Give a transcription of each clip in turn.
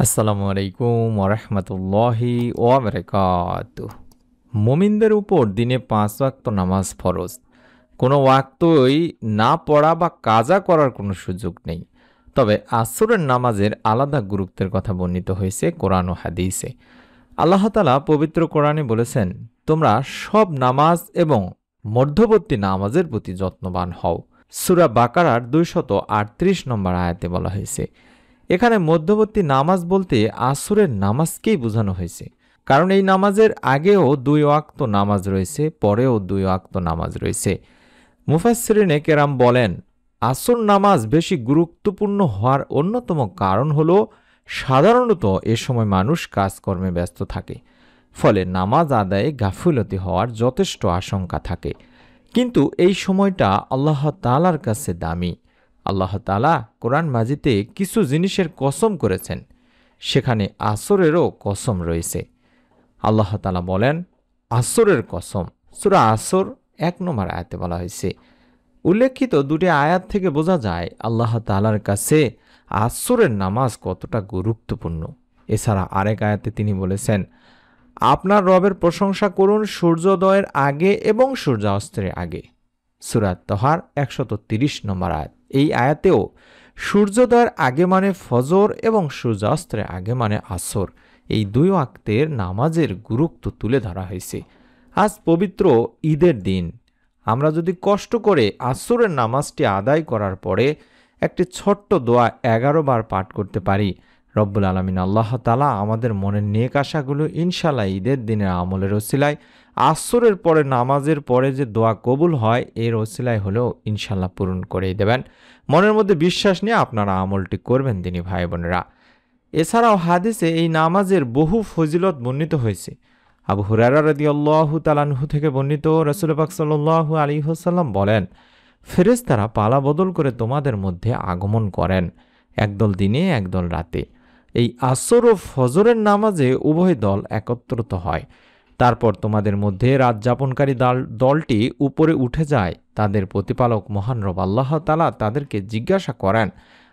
আসসালামু আলাইকুম ওরহমতুল্লাহি ওয়াবারাকাতুহু। মুমিনদের উপর দিনে 5 ওয়াক্ত নামাজ ফরজ। কোনো ওয়াক্তই না পড়া বা কাজা করার কোনো সুযোগ নেই। তবে আসরের নামাজের আলাদা গুরুত্বের কথা বর্ণিত হয়েছে কোরআন ও হাদিসে। আল্লাহ তাআলা পবিত্র কোরআনে বলেছেন, তোমরা সব নামাজ এবং মধ্যবর্তী নামাজের প্রতি যত্নবান হও। সূরা বাকারার 238 নম্বর আয়াতে বলা হয়েছে। এখানে মধ্যবর্তী নামাজ বলতে আসরের নামাজকেই বোঝানো হয়েছে, কারণ এই নামাজের আগেও 2 ওয়াক্ত নামাজ রয়েছে, পরেও 2 ওয়াক্ত নামাজ রয়েছে। মুফাসসিরিনে কেরাম বলেন, আসর নামাজ বেশি গুরুত্বপূর্ণ হওয়ার অন্যতম কারণ হলো সাধারণত এ সময় মানুষ কাজকর্মে ব্যস্ত থাকে, ফলে নামাজ আদায়ে গাফিলতি হওয়ার যথেষ্ট আশঙ্কা থাকে। কিন্তু এই সময়টা আল্লাহ তাআলার কাছে দামি। আল্লাহ তাআলা কোরআন মাজিদে কিছু জিনিসের কসম করেছেন, সেখানে আসরেরও কসম রয়েছে। আল্লাহ তাআলা বলেন, আসরের কসম। সূরা আসর 1 নম্বর আয়াতে বলা হয়েছে। উল্লেখিত দুটি আয়াত থেকে বোঝা যায় আল্লাহ তাআলার কাছে আসরের নামাজ কতটা গুরুত্বপূর্ণ। এছাড়া আরেক আয়াতে তিনি বলেছেন, আপনার রবের প্রশংসা করুন সূর্যোদয়ের আগে এবং সূর্যাস্তের আগে। সূরা তহার 130 নম্বর আয়াত। এই আয়াতেও সূর্যোদয়ের আগে মানে ফজর এবং সূর্যাস্তের আগে মানে আসর, এই 2 ওয়াক্তের নামাজের গুরুত্ব তুলে ধরা হয়েছে। আজ পবিত্র ঈদের দিন আমরা যদি কষ্ট করে আসরের নামাজটি আদায় করার পরে একটি ছোট্ট দোয়া 11 বার পাঠ করতে পারি, রব্বুল আলামিন আল্লাহ তাআলা আমাদের মনের নেক আশাগুলো ইনশাআল্লাহ ঈদের দিনের আমলের ওসিলায়, আসরের পরে নামাজের পরে যে দোয়া কবুল হয় এর ওসিলায় হলেও ইনশাআল্লাহ পূরণ করেই দেবেন। মনের মধ্যে বিশ্বাস নিয়ে আপনারা আমলটি করবেন দিনী ভাই বোনেরা। এছাড়াও হাদিসে এই নামাজের বহু ফজিলত বর্ণিত হয়েছে। আবু হুরায়রা রাদিয়াল্লাহু তাআলা আনহু থেকে বর্ণিত, রাসূল পাক সাল্লাল্লাহু আলাইহি ওয়াসাল্লাম বলেন, ফেরেশতারা পালা বদল করে তোমাদের মধ্যে আগমন করেন, একদল দিনে একদল রাতে। এই আসর ও ফজরের নামাজে উভয় দল একত্রিত হয়। তারপর তোমাদের মধ্যে রাত যাপনকারী দলটি উপরে উঠে যায়। তাদের প্রতিপালক মহান রব আল্লাহ তাআলা তাদেরকে জিজ্ঞাসা করেন,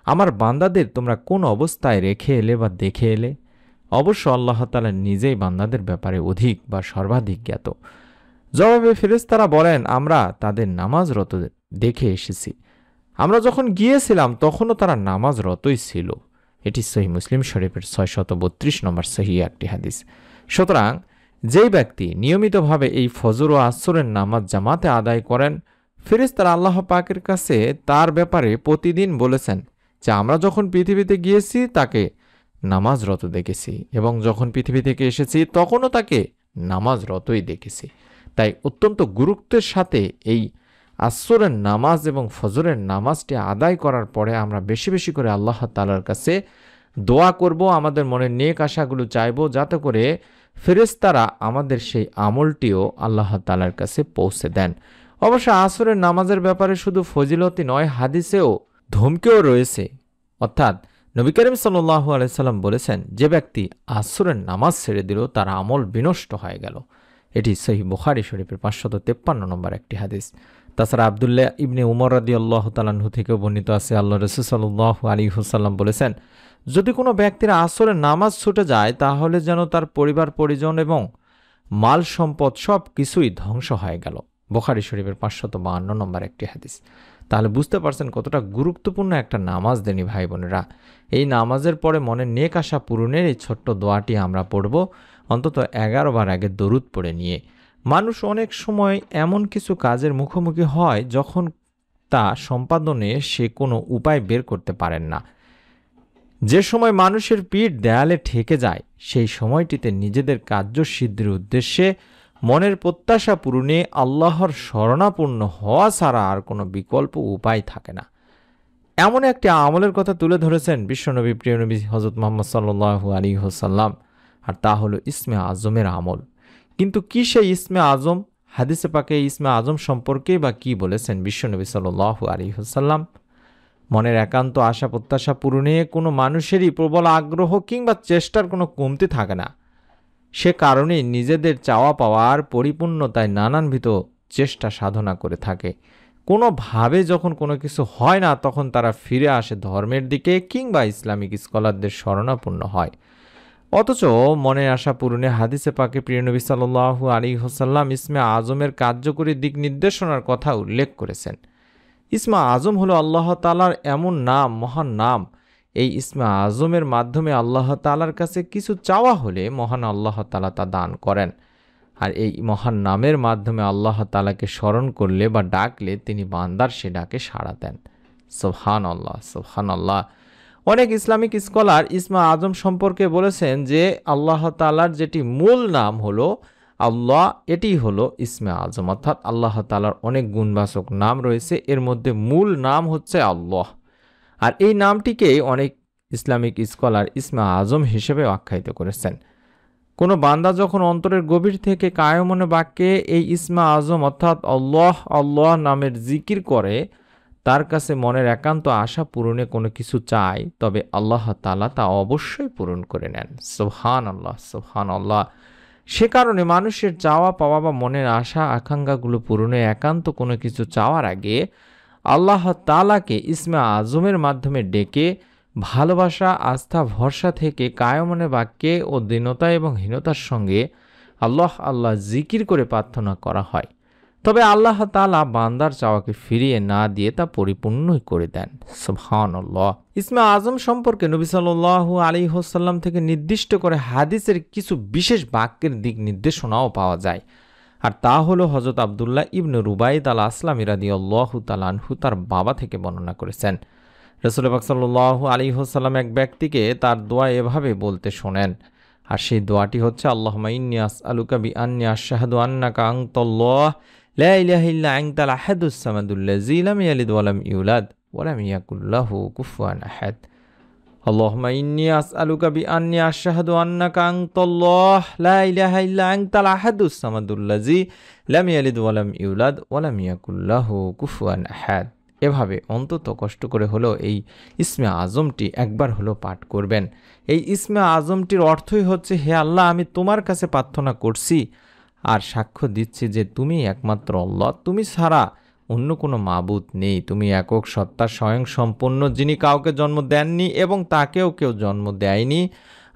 আমার বান্দাদের তোমরা কোন অবস্থায় রেখে এলে বা দেখে এলে? অবশ্য আল্লাহ তাআলা নিজেই বান্দাদের ব্যাপারে অধিক বা সর্বাধিক জ্ঞাত। জবাবে ফেরেশতারা বলেন, আমরা তাদের নামাজরত দেখে এসেছি। আমরা যখন গিয়েছিলাম তখনও তারা নামাজরতই ছিল। এটি সহিহ মুসলিম শরীফের 632 নম্বর সহিহ একটি হাদিস। সুতরাং যেই ব্যক্তি নিয়মিতভাবে এই ফজর ও আসরের নামাজ জামাতে আদায় করেন, ফেরেশতারা আল্লাহ পাকের কাছে তার ব্যাপারে প্রতিদিন বলেছেন যে আমরা যখন পৃথিবীতে গিয়েছি তাকে নামাজরত দেখেছি, এবং যখন পৃথিবী থেকে এসেছি তখনও তাকে নামাজরতই দেখেছি। তাই অত্যন্ত গুরুত্বের সাথে এই আসরের নামাজ এবং ফজরের নামাজটি আদায় করার পরে আমরা বেশি বেশি করে আল্লাহ তাআলার কাছে দোয়া করব, আমাদের মনের নেক আশাগুলো চাইব, যাতে করে ফেরেশতারা আমাদের সেই আমলটিও আল্লাহ তাআলার কাছে পৌঁছে দেন। অবশ্য আসরের নামাজের ব্যাপারে শুধু ফজিলতি নয়, হাদিসেও ধমকেও রয়েছে। অর্থাৎ নবী করিম সাল্লাল্লাহু আলাইহি সাল্লাম বলেছেন, যে ব্যক্তি আসরের নামাজ ছেড়ে দিল তার আমল বিনষ্ট হয়ে গেল। এটি সহিহ বুখারী শরীফের 553 নম্বর একটি হাদিস। তাছাড়া আব্দুল্লাহ ইবনে উমর রাদিয়াল্লাহু তাআলা আনহু থেকে বর্ণিত আছে, আল্লাহ রাসূল সাল্লাল্লাহু আলাইহি ওয়াসাল্লাম বলেছেন, যদি কোনো ব্যক্তির আসরের নামাজ ছুটে যায় তাহলে যেন তার পরিবার পরিজন এবং মাল সম্পদ সব কিছুই ধ্বংস হয়ে গেল। বুখারী শরীফের 552 নম্বর একটি হাদিস। তাহলে বুঝতে পারছেন কতটা গুরুত্বপূর্ণ একটা নামাজ দেনি ভাই বোনেরা। এই নামাজের পরে মনের নেক আশা পূরণের এই ছোট্ট দোয়াটি আমরা পড়ব অন্তত 11 বার আগে দরুদ পড়ে নিয়ে। মানুষ অনেক সময় এমন কিছু কাজের মুখোমুখি হয় যখন তা সম্পাদনে সে কোনো উপায় বের করতে পারেন না। যে সময় মানুষের পিঠ দেয়ালে ঠেকে যায়, সেই সময়টিতে নিজেদের কার্যসিদ্ধির উদ্দেশ্যে মনের প্রত্যাশা পূরণে আল্লাহর শরণাপন্ন হওয়া ছাড়া আর কোনো বিকল্প উপায় থাকে না। এমন একটি আমলের কথা তুলে ধরেছেন বিশ্বনবী প্রিয় নবী হযরত মুহাম্মদ সাল্লাল্লাহু আলাইহি ওয়াসাল্লাম, আর তা হলো ইসমে আজমের আমল। কিন্তু কি সেই ইসমে আজম? হাদিসে পাকে ইসমে আজম সম্পর্কে বা কি বলেছেন বিশ্বনবী সাল্লাল্লাহু আলাইহি ওয়াসাল্লাম? মনের একান্ত আশা প্রত্যাশা পূরণে কোনো মানুষেরই প্রবল আগ্রহ কিংবা চেষ্টার কোনো কমতি থাকে না। সে কারণে নিজেদের চাওয়া পাওয়ার পরিপূর্ণতায় নানানবিধ চেষ্টা সাধনা করে থাকে। কোনোভাবে যখন কোনো কিছু হয় না তখন তারা ফিরে আসে ধর্মের দিকে কিংবা ইসলামিক স্কলারদের শরণাপন্ন হয়। অথচ মনের আশা পূরণে হাদিসে পাকে প্রিয় নবী সাল্লাল্লাহু আলাইহি ওয়াসাল্লাম ইসমে আজমের কার্যকরী দিক নির্দেশনার কথা উল্লেখ করেছেন। ইসমে আজম হলো আল্লাহ তাআলার এমন নাম, মহান নাম। এই ইসমে আজমের মাধ্যমে আল্লাহ তাআলার কাছে কিছু চাওয়া হলে মহান আল্লাহ তাআলা তা দান করেন। আর এই মহান নামের মাধ্যমে আল্লাহ তাআলাকে স্মরণ করলে বা ডাকলে তিনি বান্দার সে ডাকে সাড়া দেন। সুবহানাল্লাহ, সুবহানাল্লাহ। অনেক ইসলামিক স্কলার ইসমে আজম সম্পর্কে বলেছেন যে আল্লাহ তাআলার যেটি মূল নাম হলো আল্লাহ, এটি হলো ইসমে আজম। অর্থাৎ আল্লাহ তাআলার অনেক গুণবাচক নাম রয়েছে, এর মধ্যে মূল নাম হচ্ছে আল্লাহ। আর এই নামটিকেই অনেক ইসলামিক স্কলার ইসমে আজম হিসেবে আখ্যায়িত করেছেন। কোনো বান্দা যখন অন্তরের গভীর থেকে কায়মনে বাক্যে এই ইসমে আজম অর্থাৎ আল্লাহ আল্লাহ নামের জিকির করে, তার কাছে মনের একান্ত আশা পূরণে কোনো কিছু চায়, তবে আল্লাহ তাআলা তা অবশ্যই পূরণ করে নেন। সুবহানাল্লাহ, সুবহানাল্লাহ। সে কারণে মানুষের চাওয়া পাওয়া বা মনের আশা আকাঙ্ক্ষাগুলো পূরণে একান্ত কোনো কিছু চাওয়ার আগে আল্লাহ তাআলাকে ইসমে আজমের মাধ্যমে ডেকে ভালোবাসা, আস্থা, ভরসা থেকে কায়মনে বাক্যে ও দীনতা এবং হীনতার সঙ্গে আল্লাহ আল্লাহ জিকির করে প্রার্থনা করা হয়। তবে আল্লাহ তাআলা বান্দার চাওয়াকে ফিরিয়ে না দিয়ে তা পরিপূর্ণই করে দেন। সুবহানাল্লাহ। ইসমে আজম সম্পর্কে নবী সাল্লাল্লাহু আলাইহি ওয়াসাল্লাম থেকে নির্দিষ্ট করে হাদিসের কিছু বিশেষ বাক্যের দিক নির্দেশনাও পাওয়া যায়। আর তা হলো হযরত আব্দুল্লাহ ইবনে রুবাইদ আল আসলামী রাদিয়াল্লাহু তাআলা আনহু তার বাবা থেকে বর্ণনা করেছেন। রাসূল পাক সাল্লাল্লাহু আলাইহি ওয়াসাল্লাম এক ব্যক্তিকে তার দোয়া এভাবে বলতে শোনেন, আর সেই দোয়াটি হচ্ছে আল্লাহুম্মা ইন্নী আসআলুকা বিআন্নী আশহাদু আন্নাকা আনতাল্লাহ লা ইলাহা ইল্লা আনতাল আহাদুস সামাদুল্লাযী লাম ইয়ালিদ ওয়া লাম ইউলাদ ওয়া লাম ইয়াকুল লাহু কুফুয়ান আহাদ। আল্লাহুম্মা ইন্নী আসআলুকা বিআন্নী আশহাদু আন্নাকা আনতাল্লাহ লা ইলাহা ইল্লা আনতাল আহাদুস সামাদুল্লাযী লাম ইয়ালিদ ওয়া লাম ইউলাদ ওয়া লাম ইয়াকুল লাহু কুফুয়ান আহাদ। এভাবে অন্তত কষ্ট করে হলো এই ইসমে আজমটি একবার হলো পাঠ করবেন। এই ইসমে আজমটির অর্থই হচ্ছে, হে আল্লাহ, আমি তোমার কাছে প্রার্থনা করছি আর সাক্ষ্য দিচ্ছি যে তুমি একমাত্র আল্লাহ, তুমি ছাড়া অন্য কোনো মাবুদ নেই, তুমি একক সত্তা, স্বয়ং সম্পন্ন, যিনি কাউকে জন্ম দেননি এবং তাকেও কেউ জন্ম দেয়নি,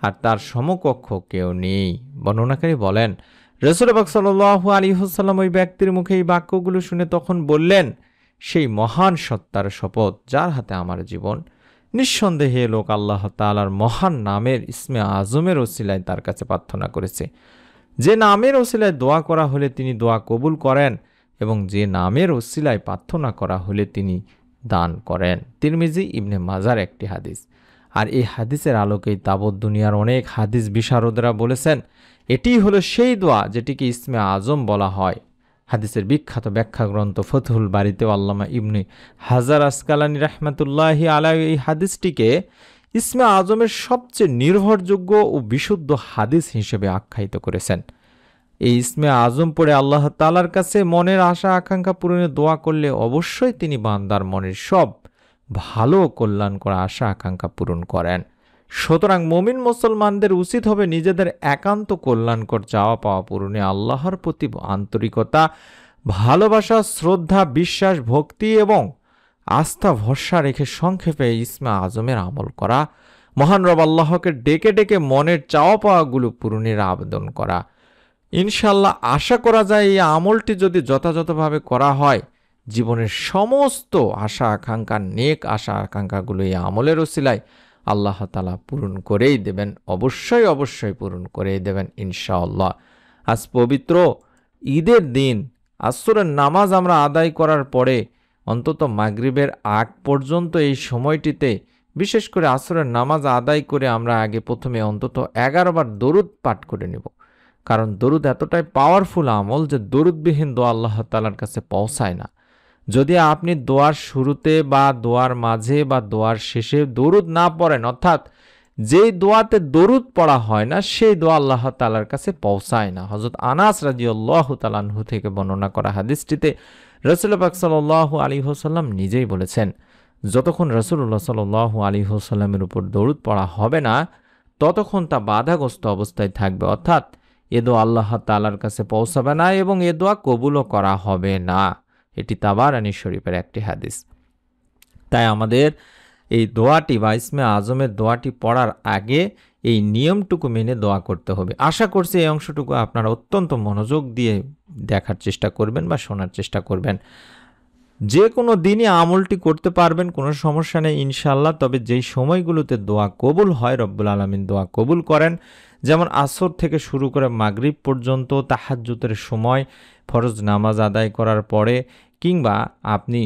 আর তার সমকক্ষ কেউ নেই। বর্ণনাকারী বলেন, রাসূল পাক সাল্লাল্লাহু আলাইহি ওয়াসাল্লাম ওই ব্যক্তির মুখে এই বাক্যগুলো শুনে তখন বললেন, সেই মহান সত্তার শপথ যার হাতে আমার জীবন, নিঃসন্দেহে লোক আল্লাহ তাআলার মহান নামের ইসমে আজমের ওসিলায় তার কাছে প্রার্থনা করেছে। যে নামের ওসিলায় দোয়া করা হলে তিনি দোয়া কবুল করেন এবং যে নামের ওসিলায় প্রার্থনা করা হলে তিনি দান করেন। তিরমিজি ইবনে মাজার একটি হাদিস। আর এই হাদিসের আলোকেই তাবৎ দুনিয়ার অনেক হাদিস বিশারদরা বলেছেন এটিই হলো সেই দোয়া যেটিকে ইসমে আজম বলা হয়। হাদিসের বিখ্যাত ব্যাখ্যা গ্রন্থ ফতহুল বারীতে আল্লামা ইবনে হাজার আসকালানী রাহমাতুল্লাহি আলাইহি এই হাদিসটিকে ইসমে আজমের সবচেয়ে নির্ভরযোগ্য ও বিশুদ্ধ হাদিস হিসেবে আখ্যায়িত করেছেন। এই ইসমে আজম পড়ে আল্লাহ তাআলার কাছে মনের আশা আকাঙ্ক্ষা পূরণে দোয়া করলে অবশ্যই তিনি বান্দার মনের সব ভালো কল্যাণ করা আশা আকাঙ্ক্ষা পূরণ করেন। সুতরাং মুমিন মুসলমানদের উচিত হবে নিজেদের একান্ত কল্যাণকর চাওয়া পাওয়া পূরণে আল্লাহর প্রতি আন্তরিকতা, ভালোবাসা, শ্রদ্ধা, বিশ্বাস, ভক্তি এবং আস্থা ভরসা রেখে সংক্ষেপে ইসমে আজমের আমল করা, মহান রব আল্লাহকে ডেকে ডেকে মনের চাওয়া পাওয়াগুলো পূরণের আবেদন করা। ইনশাল্লাহ আশা করা যায় এই আমলটি যদি যথাযথভাবে করা হয়, জীবনের সমস্ত আশা আকাঙ্ক্ষা, নেক আশা আকাঙ্ক্ষাগুলো এই আমলের ওসিলায় আল্লাহ তাআলা পূরণ করেই দেবেন, অবশ্যই অবশ্যই পূরণ করেই দেবেন ইনশাআল্লাহ। আজ পবিত্র ঈদের দিন আসরের নামাজ আমরা আদায় করার পরে অন্তত মাগরিবের আগ পর্যন্ত এই সময়টিতে বিশেষ করে আসরের নামাজ আদায় করে আমরা আগে প্রথমে অন্তত 11 বার দরুদ পাঠ করে নেব। কারণ দরুদ এতটাই পাওয়ারফুল আমল যে দরুদবিহীন দোয়া আল্লাহ তাআলার কাছে পৌঁছায় না। যদি আপনি দোয়ার শুরুতে বা দোয়ার মাঝে বা দোয়ার শেষে দরুদ না পড়েন, অর্থাৎ যেই দোয়াতে দরুদ পড়া হয় না সেই দোয়া আল্লাহ তাআলার কাছে পৌঁছায় না। হযরত আনাস রাদিয়াল্লাহু তাআলা আনহু থেকে বর্ণনা করা হাদিসটিতে রাসূল পাক সাল্লাল্লাহু আলাইহি ওয়াসাল্লাম নিজেই বলেছেন, যতক্ষণ রাসূলুল্লাহ সাল্লাল্লাহু আলাইহি ওয়াসাল্লামের উপর দরুদ পড়া হবে না ততক্ষণ তা বাধাগ্রস্ত অবস্থায় থাকবে, অর্থাৎ এ দোয়া আল্লাহ তাআলার কাছে পৌঁছাবে না এবং এ দোয়া কবুলও করা হবে না। এটি তাবারানী শরীফের একটি হাদিস। তাই আমাদের এই দোয়াটি বা ইসমে আজমের দোয়াটি পড়ার আগে এই নিয়মটুকু মেনে দোয়া করতে হবে। আশা করছি এই অংশটুকু আপনারা অত্যন্ত মনোযোগ দিয়ে দেখার চেষ্টা করবেন বা শোনার চেষ্টা করবেন। যে কোনো দিনই আমলটি করতে পারবেন, কোনো সমস্যা নেই ইনশাআল্লাহ। তবে যেই সময়গুলোতে দোয়া কবুল হয়, রব্বুল আলামিন দোয়া কবুল করেন, যেমন আসর থেকে শুরু করে মাগরিব পর্যন্ত, তাহাজ্জুদের সময়, ফরজ নামাজ আদায় করার পরে, কিংবা আপনি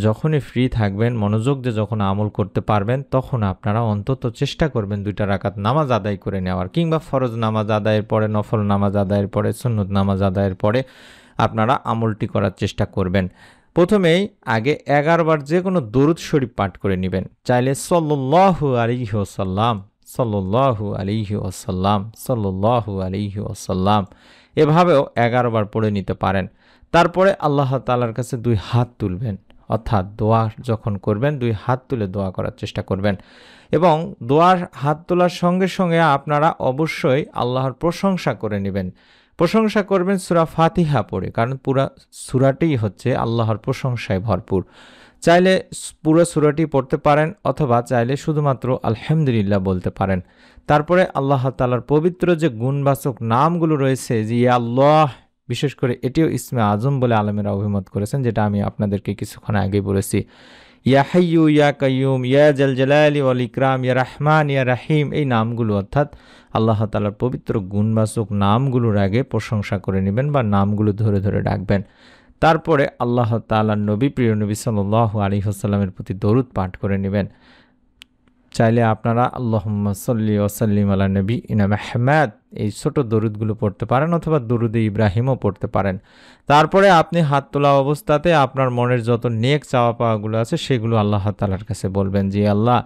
যখনই ফ্রি থাকবেন মনোযোগ দিয়ে যখন আমল করতে পারবেন, তখন আপনারা অন্তত চেষ্টা করবেন 2টা রাকাত নামাজ আদায় করে নেওয়ার, কিংবা ফরজ নামাজ আদায়ের পরে, নফল নামাজ আদায়ের পরে, সুন্নত নামাজ আদায়ের পরে আপনারা আমলটি করার চেষ্টা করবেন। প্রথমেই আগে 11 বার যে কোনো দরুদ শরীফ পাঠ করে নেবেন। চাইলে সাল্লাল্লাহু আলাইহি ওয়াসাল্লাম, সাল্লাল্লাহু আলাইহি ওয়াসাল্লাম, সাল্লাল্লাহু আলাইহি ওয়াসাল্লাম এভাবেও 11 বার পড়ে নিতে পারেন। তারপরে আল্লাহ তাআলার কাছে 2 হাত তুলবেন, অর্থাৎ দোয়া যখন করবেন 2 হাত তুলে দোয়া করার চেষ্টা করবেন। এবং দোয়ার হাত তোলার সঙ্গে সঙ্গে আপনারা অবশ্যই আল্লাহর প্রশংসা করে নেবেন। প্রশংসা করবেন সূরা ফাতিহা পড়ে, কারণ পুরা সূরাটিই হচ্ছে আল্লাহর প্রশংসায় ভরপুর। চাইলে পুরো সূরাটি পড়তে পারেন, অথবা চাইলে শুধুমাত্র আলহামদুলিল্লাহ বলতে পারেন। তারপরে আল্লাহ তাআলার পবিত্র যে গুণবাচক নামগুলো রয়েছে, যে ইয়া আল্লাহ, বিশেষ করে এটিও ইসমে আজম বলে আলেমেরা অভিমত করেছেন, যেটা আমি আপনাদেরকে কিছুক্ষণ আগে বলেছি। ইয়া হাইয়ু ইয়া কাইয়ুম ইয়া জাল জালালি ওয়াল ইকরাম ইয়া রহমান ইয়া রাহিম, এই নামগুলো অর্থাৎ আল্লাহ তাআলার পবিত্র গুণবাচক নামগুলোর আগে প্রশংসা করে নেবেন বা নামগুলো ধরে ধরে ডাকবেন। তারপরে আল্লাহ তাআলার নবী, প্রিয় নবী সাল্লাল্লাহু আলাইহি ওয়াসাল্লামের প্রতি দরুদ পাঠ করে নেবেন। চাইলে আপনারা আল্লাহুম্মা সাল্লি ওয়া সাল্লিম আলা নবিয়িনা মুহাম্মাদ এই ছোট দরুদগুলো পড়তে পারেন, অথবা দরুদে ইব্রাহিমও পড়তে পারেন। তারপরে আপনি হাত তোলা অবস্থাতে আপনার মনের যত নেক চাওয়া পাওয়াগুলো আছে সেগুলো আল্লাহ তাআলার কাছে বলবেন, যে আল্লাহ,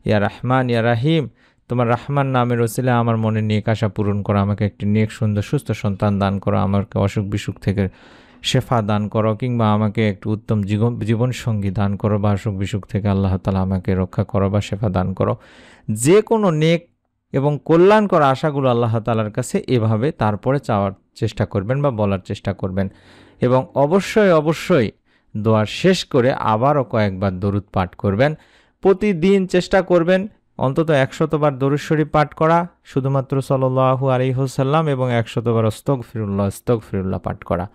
ইয়া রহমান ইয়া রাহিম, তোমার রহমান নামের ওসিলায় আমার মনের নেক আশা পূরণ করো, আমাকে একটি নেক সুন্দর সুস্থ সন্তান দান করো, আমাকে অসুখ বিসুখ থেকে শেফা দান করো, কিংবা আমাকে একটু উত্তম জীবনসঙ্গী দান করো, বা অসুখ বিসুখ থেকে আল্লাহ তাআলা আমাকে রক্ষা করো বা শেফা দান করো। যে কোনো নেক এবং কল্যাণকর আশাগুলো আল্লাহ তাআলার কাছে এভাবে তারপরে চাওয়ার চেষ্টা করবেন বা বলার চেষ্টা করবেন। এবং অবশ্যই অবশ্যই দোয়া শেষ করে আবারও কয়েকবার দরুদ পাঠ করবেন। প্রতিদিন চেষ্টা করবেন অন্তত 100 বার দরুদ শরীফ পাঠ করা, শুধুমাত্র সাল্লাল্লাহু আলাইহি ওয়াসাল্লাম, এবং 100 বার আস্তাগফিরুল্লাহ আস্তাগফিরুল্লাহ পাঠ করা।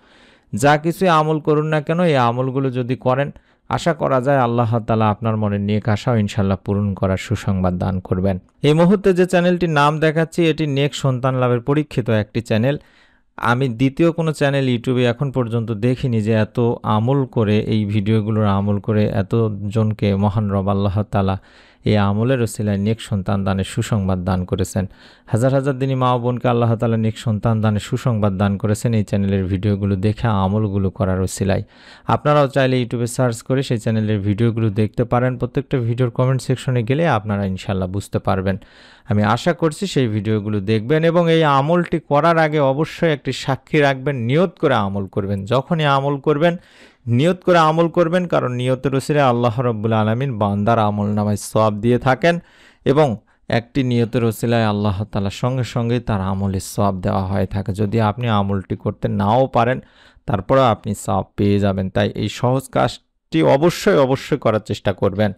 যা কিছুই আমল করুন না কেন, এই আমলগুলো যদি করেন, আশা করা যায় আল্লাহ তাআলা আপনার মনের নেক আশাও ইনশাআল্লাহ পূরণ করার সুসংবাদ দান করবেন। এই মুহূর্তে যে চ্যানেলটির নাম দেখাচ্ছি, এটি নেক সন্তান লাভের পরীক্ষিত একটি চ্যানেল। আমি দ্বিতীয় কোনো চ্যানেল ইউটিউবে এখন পর্যন্ত দেখিনি যে এত আমল করে, এই ভিডিওগুলোর আমল করে এতজনকে মহান রব আল্লাহ তাআলা এই আমলের ওসিলায় নেক সন্তান দানের সুসংবাদ দান করেছেন। হাজার হাজার দিনী মা ও বোনকে আল্লাহ তাআলা নেক সন্তান দানের সুসংবাদ দান করেছেন এই চ্যানেলের ভিডিওগুলো দেখে, আমলগুলো করার ওসিলায়। আপনারাও চাইলে ইউটিউবে সার্চ করে সেই চ্যানেলের ভিডিওগুলো দেখতে পারেন। প্রত্যেকটা ভিডিওর কমেন্ট সেকশনে গেলে আপনারা ইনশাআল্লাহ বুঝতে পারবেন। আমি আশা করছি সেই ভিডিওগুলো দেখবেন, এবং এই আমলটি করার আগে অবশ্যই একটি সাক্ষী রাখবেন, নিয়ত করে আমল করবেন। যখনই আমল করবেন নিয়ত করে আমল করবেন, কারণ নিয়তের ওসিলায় আল্লাহ রাব্বুল আলামিন বান্দার আমল নামায় সওয়াব দিয়ে থাকেন, এবং একটি নিয়তের ওসিলায় আল্লাহ তাআলা সঙ্গে সঙ্গে তার আমলের সওয়াব দেওয়া হয়ে থাকে। যদি আপনি আমলটি করতে নাও পারেন, তারপরেও আপনি সওয়াব পেয়ে যাবেন। তাই এই সহজ কাজটি অবশ্যই অবশ্যই করার চেষ্টা করবেন।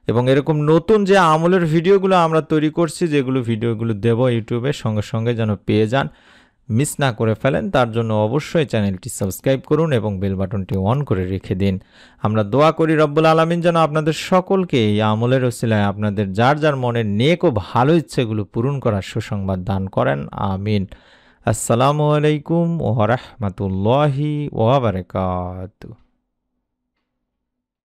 এবং এরকম নতুন যে আমলের ভিডিওগুলো আমরা তৈরি করছি, যেগুলো ভিডিওগুলো দেব ইউটিউবে, সঙ্গে সঙ্গে যেন পেয়ে যান, মিস না করে ফেলেন, তার জন্য অবশ্যই চ্যানেলটি সাবস্ক্রাইব করুন এবং বেল বাটনটি অন করে রেখে দিন। আমরা দোয়া করি রব্বুল আলামিন যেন আপনাদের সকলকে এই আমলের ওসিলায় আপনাদের যার যার মনের নেক ও ভালো ইচ্ছেগুলো পূরণ করার সুসংবাদ দান করেন। আমিন। আসসালামু আলাইকুম ওয়া রাহমাতুল্লাহি ওয়া বারাকাতুহু।